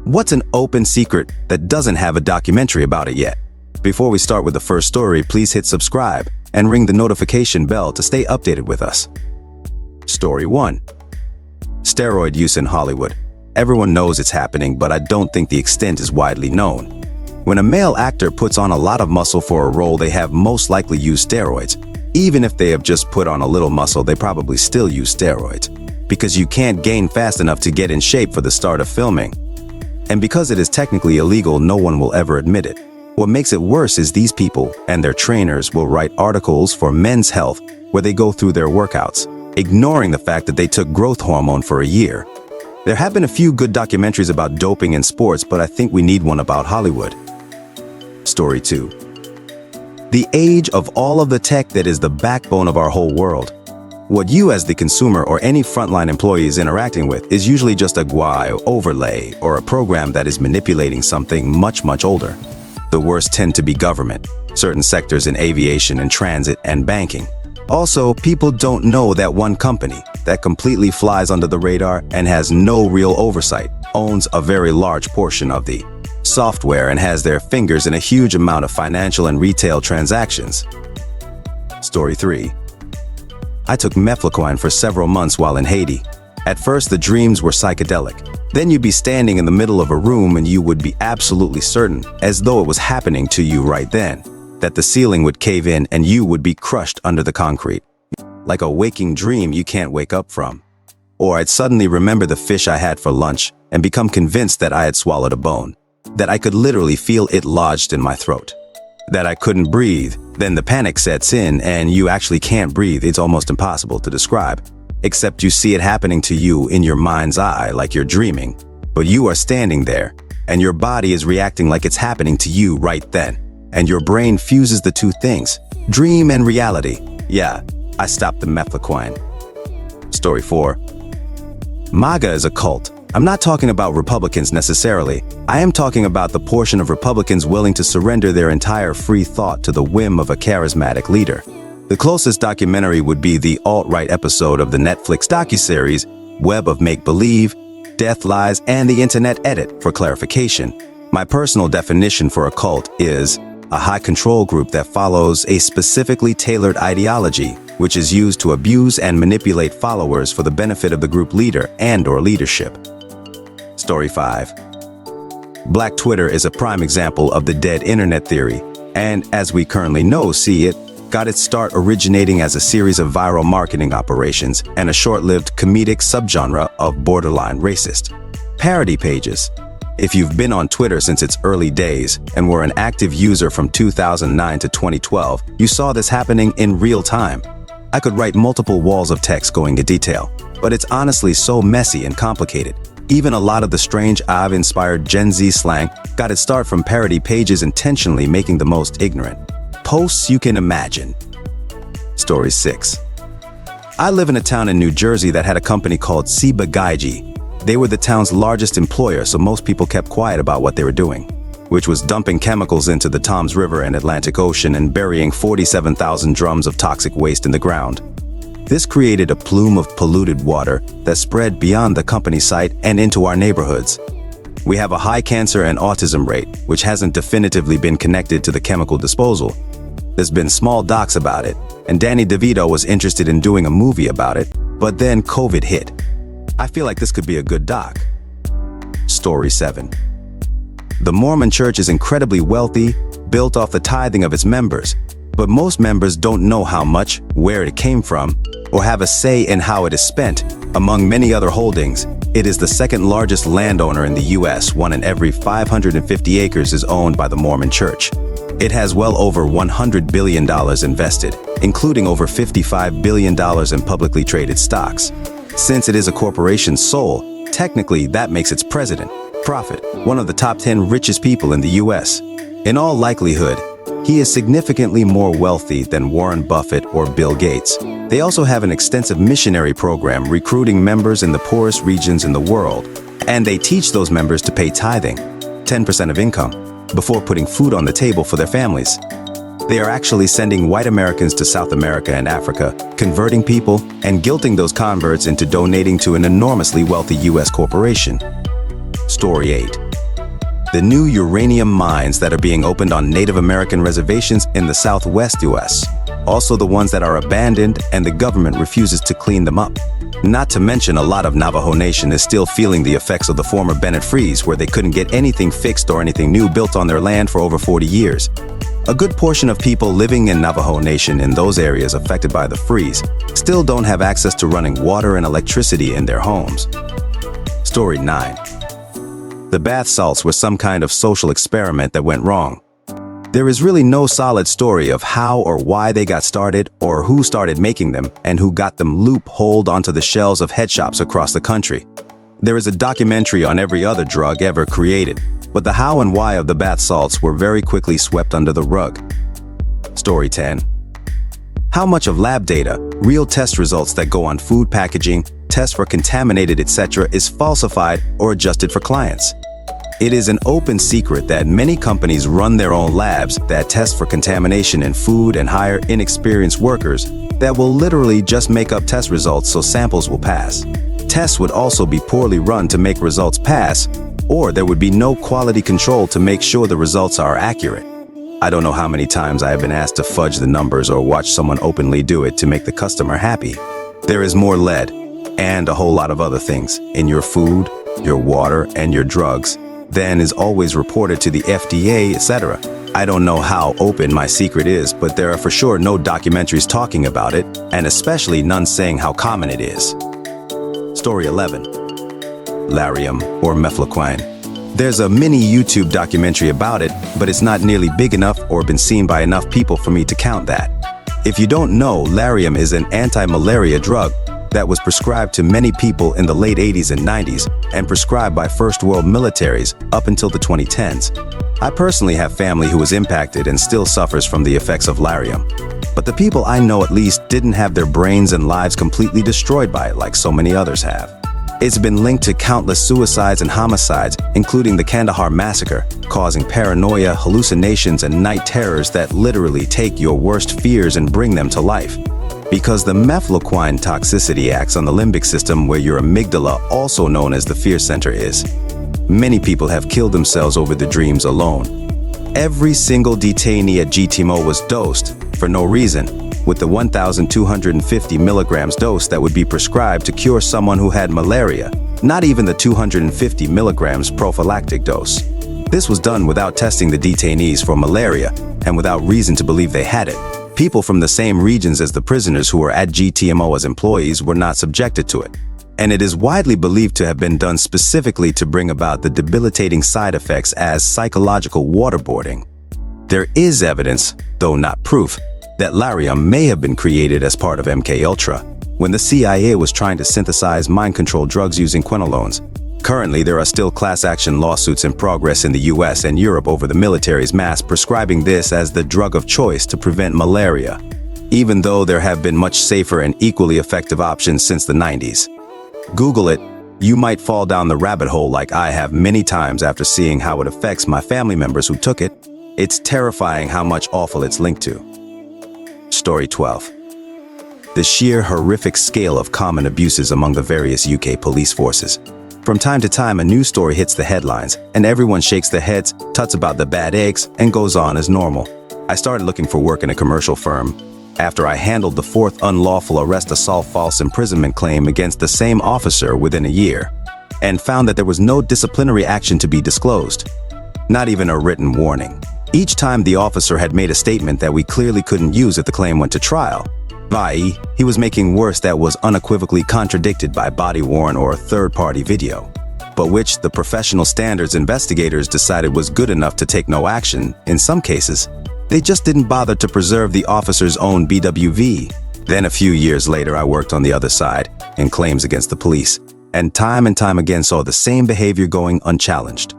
What's an open secret that doesn't have a documentary about it yet? Before we start with the first story, please hit subscribe and ring the notification bell to stay updated with us. Story 1. Steroid use in Hollywood. Everyone knows it's happening, but I don't think the extent is widely known. When a male actor puts on a lot of muscle for a role, they have most likely used steroids. Even if they have just put on a little muscle, they probably still use steroids. Because you can't gain fast enough to get in shape for the start of filming. And because it is technically illegal, no one will ever admit it. What makes it worse is these people and their trainers will write articles for Men's Health where they go through their workouts, ignoring the fact that they took growth hormone for a year. There have been a few good documentaries about doping in sports, but I think we need one about Hollywood. Story 2. The age of all of the tech that is the backbone of our whole world. What you as the consumer or any frontline employee is interacting with is usually just a GUI overlay or a program that is manipulating something much older. The worst tend to be government, certain sectors in aviation and transit and banking. Also, people don't know that one company that completely flies under the radar and has no real oversight owns a very large portion of the software and has their fingers in a huge amount of financial and retail transactions. Story 3. I took mefloquine for several months while in Haiti. At first, the dreams were psychedelic. Then you'd be standing in the middle of a room and you would be absolutely certain, as though it was happening to you right then, that the ceiling would cave in and you would be crushed under the concrete. Like a waking dream you can't wake up from. Or I'd suddenly remember the fish I had for lunch and become convinced that I had swallowed a bone. That I could literally feel it lodged in my throat. That I couldn't breathe. Then the panic sets in and you actually can't breathe. It's almost impossible to describe. Except you see it happening to you in your mind's eye like you're dreaming. But you are standing there, and your body is reacting like it's happening to you right then. And your brain fuses the two things, dream and reality. Yeah, I stopped the mefloquine. Story 4. MAGA is a cult. I'm not talking about Republicans necessarily. I am talking about the portion of Republicans willing to surrender their entire free thought to the whim of a charismatic leader. The closest documentary would be the alt-right episode of the Netflix docuseries Web of Make-Believe, Death, Lies, and the Internet Edit. For clarification, my personal definition for a cult is a high-control group that follows a specifically tailored ideology, which is used to abuse and manipulate followers for the benefit of the group leader and/or leadership. Story 5. Black Twitter is a prime example of the dead internet theory, and as we currently know, it got its start originating as a series of viral marketing operations and a short-lived comedic subgenre of borderline racist parody pages. If you've been on Twitter since its early days and were an active user from 2009 to 2012, you saw this happening in real time. I could write multiple walls of text going into detail, but it's honestly so messy and complicated. Even a lot of the strange I've-inspired Gen Z slang got its start from parody pages intentionally making the most ignorant posts you can imagine. Story 6. I live in a town in New Jersey that had a company called Ciba Geigy. They were the town's largest employer, so most people kept quiet about what they were doing, which was dumping chemicals into the Toms River and Atlantic Ocean and burying 47,000 drums of toxic waste in the ground. This created a plume of polluted water that spread beyond the company site and into our neighborhoods. We have a high cancer and autism rate, which hasn't definitively been connected to the chemical disposal. There's been small docs about it, and Danny DeVito was interested in doing a movie about it, but then COVID hit. I feel like this could be a good doc. Story 7. The Mormon Church is incredibly wealthy, built off the tithing of its members, but most members don't know how much, where it came from, or have a say in how it is spent. Among many other holdings, it is the second largest landowner in the US. 1 in every 550 acres is owned by the Mormon Church. It has well over $100 billion invested, including over $55 billion in publicly traded stocks. Since it is a corporation's soul, technically that makes its president, Prophet, one of the top 10 richest people in the US. In all likelihood, he is significantly more wealthy than Warren Buffett or Bill Gates. They also have an extensive missionary program recruiting members in the poorest regions in the world, and they teach those members to pay tithing, 10% of income, before putting food on the table for their families. They are actually sending white Americans to South America and Africa, converting people and guilting those converts into donating to an enormously wealthy US corporation. Story 8. The new uranium mines that are being opened on Native American reservations in the Southwest US. Also the ones that are abandoned and the government refuses to clean them up. Not to mention a lot of Navajo Nation is still feeling the effects of the former Bennett freeze, where they couldn't get anything fixed or anything new built on their land for over 40 years. A good portion of people living in Navajo Nation in those areas affected by the freeze still don't have access to running water and electricity in their homes. Story 9. The bath salts were some kind of social experiment that went wrong. There is really no solid story of how or why they got started, or who started making them and who got them loopholed onto the shelves of head shops across the country. There is a documentary on every other drug ever created, but the how and why of the bath salts were very quickly swept under the rug. Story 10. How much of lab data, real test results that go on food packaging, tests for contaminated, etc., is falsified or adjusted for clients? It is an open secret that many companies run their own labs that test for contamination in food and hire inexperienced workers that will literally just make up test results so samples will pass. Tests would also be poorly run to make results pass, or there would be no quality control to make sure the results are accurate. I don't know how many times I have been asked to fudge the numbers or watch someone openly do it to make the customer happy. There is more lead, and a whole lot of other things, in your food, your water, and your drugs than is always reported to the FDA, etc. I don't know how open my secret is, but there are for sure no documentaries talking about it, and especially none saying how common it is. Story 11. Lariam, or mefloquine. There's a mini YouTube documentary about it, but it's not nearly big enough or been seen by enough people for me to count that. If you don't know, Lariam is an anti-malaria drug that was prescribed to many people in the late 80s and 90s and prescribed by first world militaries up until the 2010s. I personally have family who was impacted and still suffers from the effects of Lariam. But the people I know at least didn't have their brains and lives completely destroyed by it like so many others have. It's been linked to countless suicides and homicides, including the Kandahar massacre, causing paranoia, hallucinations, and night terrors that literally take your worst fears and bring them to life. Because the mefloquine toxicity acts on the limbic system, where your amygdala, also known as the fear center, is. Many people have killed themselves over the dreams alone. Every single detainee at GTMO was dosed, for no reason, with the 1,250 milligrams dose that would be prescribed to cure someone who had malaria, not even the 250 milligrams prophylactic dose. This was done without testing the detainees for malaria and without reason to believe they had it. People from the same regions as the prisoners who were at GTMO as employees were not subjected to it. And it is widely believed to have been done specifically to bring about the debilitating side effects as psychological waterboarding. There is evidence, though not proof, that Lariam may have been created as part of MKUltra, when the CIA was trying to synthesize mind control drugs using quinolones. Currently, there are still class action lawsuits in progress in the US and Europe over the military's mass prescribing this as the drug of choice to prevent malaria, even though there have been much safer and equally effective options since the 90s. Google it. You might fall down the rabbit hole like I have many times after seeing how it affects my family members who took it. It's terrifying how much awful it's linked to. Story 12. The sheer horrific scale of common abuses among the various UK police forces. From time to time, a news story hits the headlines, and everyone shakes their heads, tuts about the bad eggs, and goes on as normal. I started looking for work in a commercial firm after I handled the fourth unlawful arrest assault false imprisonment claim against the same officer within a year, and found that there was no disciplinary action to be disclosed, not even a written warning. Each time the officer had made a statement that we clearly couldn't use if the claim went to trial, i.e., he was making worse that was unequivocally contradicted by body-worn or third-party video, but which the professional standards investigators decided was good enough to take no action. In some cases, they just didn't bother to preserve the officer's own BWV. Then a few years later, I worked on the other side, in claims against the police, and time again saw the same behavior going unchallenged.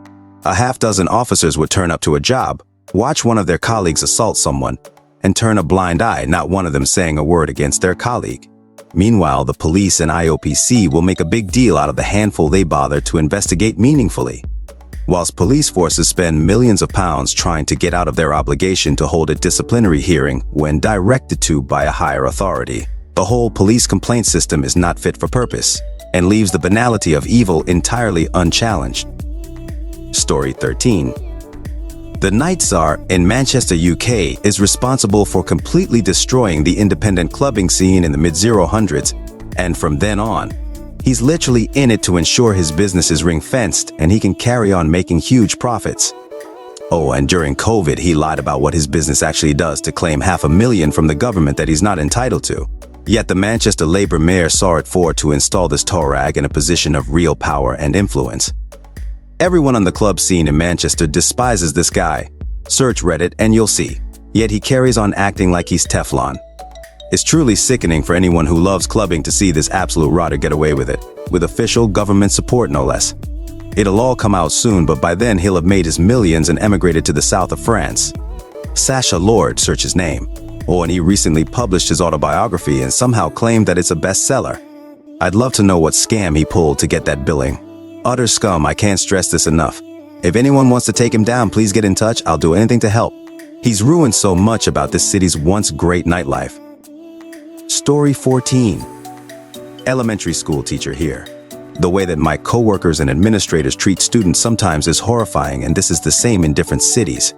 A half dozen officers would turn up to a job, watch one of their colleagues assault someone, and turn a blind eye, not one of them saying a word against their colleague. Meanwhile, the police and IOPC will make a big deal out of the handful they bother to investigate meaningfully. Whilst police forces spend millions of pounds trying to get out of their obligation to hold a disciplinary hearing when directed to by a higher authority, the whole police complaint system is not fit for purpose and leaves the banality of evil entirely unchallenged. Story 13. The Night Tsar in Manchester, UK is responsible for completely destroying the independent clubbing scene in the mid-000s, and from then on, he's literally in it to ensure his business is ring-fenced and he can carry on making huge profits. Oh, and during COVID, he lied about what his business actually does to claim $500,000 from the government that he's not entitled to. Yet the Manchester Labour mayor saw it forward to install this Torag in a position of real power and influence. Everyone on the club scene in Manchester despises this guy. Search Reddit and you'll see. Yet he carries on acting like he's Teflon. It's truly sickening for anyone who loves clubbing to see this absolute rotter get away with it, with official government support no less. It'll all come out soon, but by then he'll have made his millions and emigrated to the south of France. Sacha Lord, search his name. Oh, and he recently published his autobiography and somehow claimed that it's a bestseller. I'd love to know what scam he pulled to get that billing. Utter scum, I can't stress this enough. If anyone wants to take him down, please get in touch, I'll do anything to help. He's ruined so much about this city's once great nightlife. Story 14. Elementary school teacher here. The way that my coworkers and administrators treat students sometimes is horrifying, and this is the same in different cities.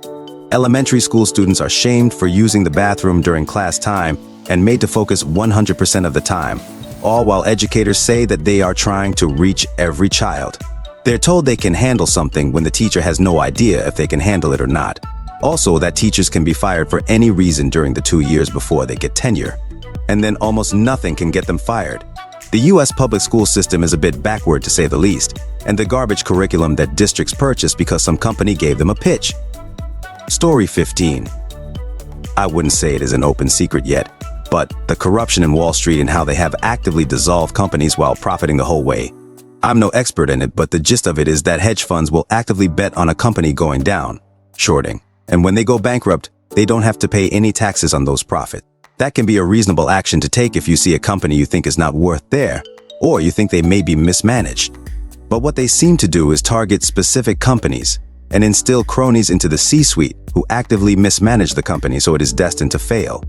Elementary school students are shamed for using the bathroom during class time and made to focus 100% of the time, all while educators say that they are trying to reach every child. They're told they can handle something when the teacher has no idea if they can handle it or not. Also, that teachers can be fired for any reason during the 2 years before they get tenure. And then almost nothing can get them fired. The US public school system is a bit backward to say the least, and the garbage curriculum that districts purchase because some company gave them a pitch. Story 15. I wouldn't say it is an open secret yet, but the corruption in Wall Street and how they have actively dissolved companies while profiting the whole way. I'm no expert in it, but the gist of it is that hedge funds will actively bet on a company going down, shorting, and when they go bankrupt, they don't have to pay any taxes on those profits. That can be a reasonable action to take if you see a company you think is not worth there, or you think they may be mismanaged. But what they seem to do is target specific companies and instill cronies into the C-suite who actively mismanage the company so it is destined to fail.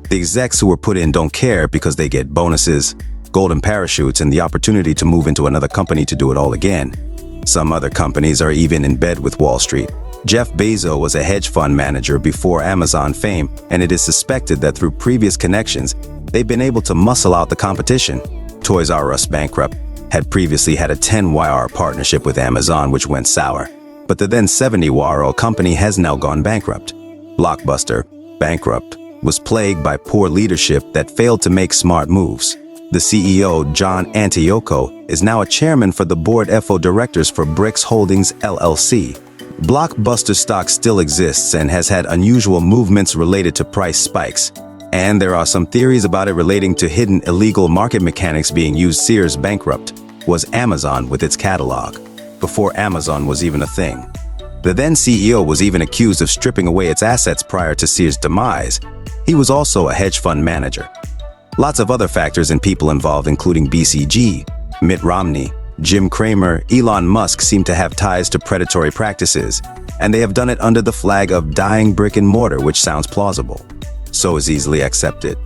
The execs who are put in don't care because they get bonuses, golden parachutes, and the opportunity to move into another company to do it all again. Some other companies are even in bed with Wall Street. Jeff Bezos was a hedge fund manager before Amazon fame, and it is suspected that through previous connections, they've been able to muscle out the competition. Toys R Us bankrupt, had previously had a 10-year partnership with Amazon which went sour, but the then 70-year-old company has now gone bankrupt. Blockbuster, bankrupt, was plagued by poor leadership that failed to make smart moves. The CEO, John Antioco, is now a chairman for the board FO directors for Bricks Holdings LLC. Blockbuster stock still exists and has had unusual movements related to price spikes. And there are some theories about it relating to hidden illegal market mechanics being used. Sears bankrupt was Amazon with its catalog, before Amazon was even a thing. The then CEO was even accused of stripping away its assets prior to Sears' demise. He was also a hedge fund manager. Lots of other factors and people involved, including BCG, Mitt Romney, Jim Cramer, Elon Musk, seem to have ties to predatory practices, and they have done it under the flag of dying brick and mortar, which sounds plausible. So is easily accepted.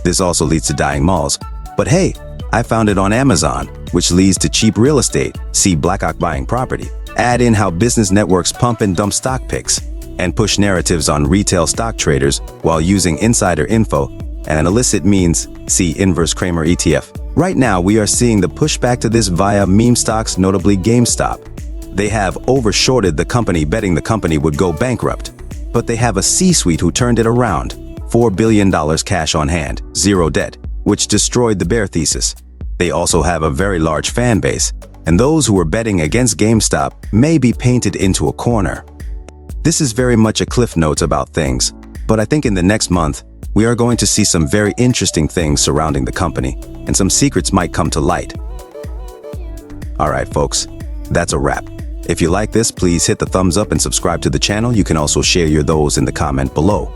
This also leads to dying malls. But hey, I found it on Amazon, which leads to cheap real estate. See Blackhawk buying property. Add in how business networks pump and dump stock picks and push narratives on retail stock traders while using insider info and illicit means. See Inverse Kramer ETF. Right now, we are seeing the pushback to this via meme stocks, notably GameStop. They have overshorted the company, betting the company would go bankrupt. But they have a C-suite who turned it around. $4 billion cash on hand, zero debt, which destroyed the bear thesis. They also have a very large fan base, and those who are betting against GameStop may be painted into a corner. This is very much a cliff notes about things, but I think in the next month, we are going to see some very interesting things surrounding the company, and some secrets might come to light. Alright folks, that's a wrap. If you like this, please hit the thumbs up and subscribe to the channel. You can also share your thoughts in the comment below.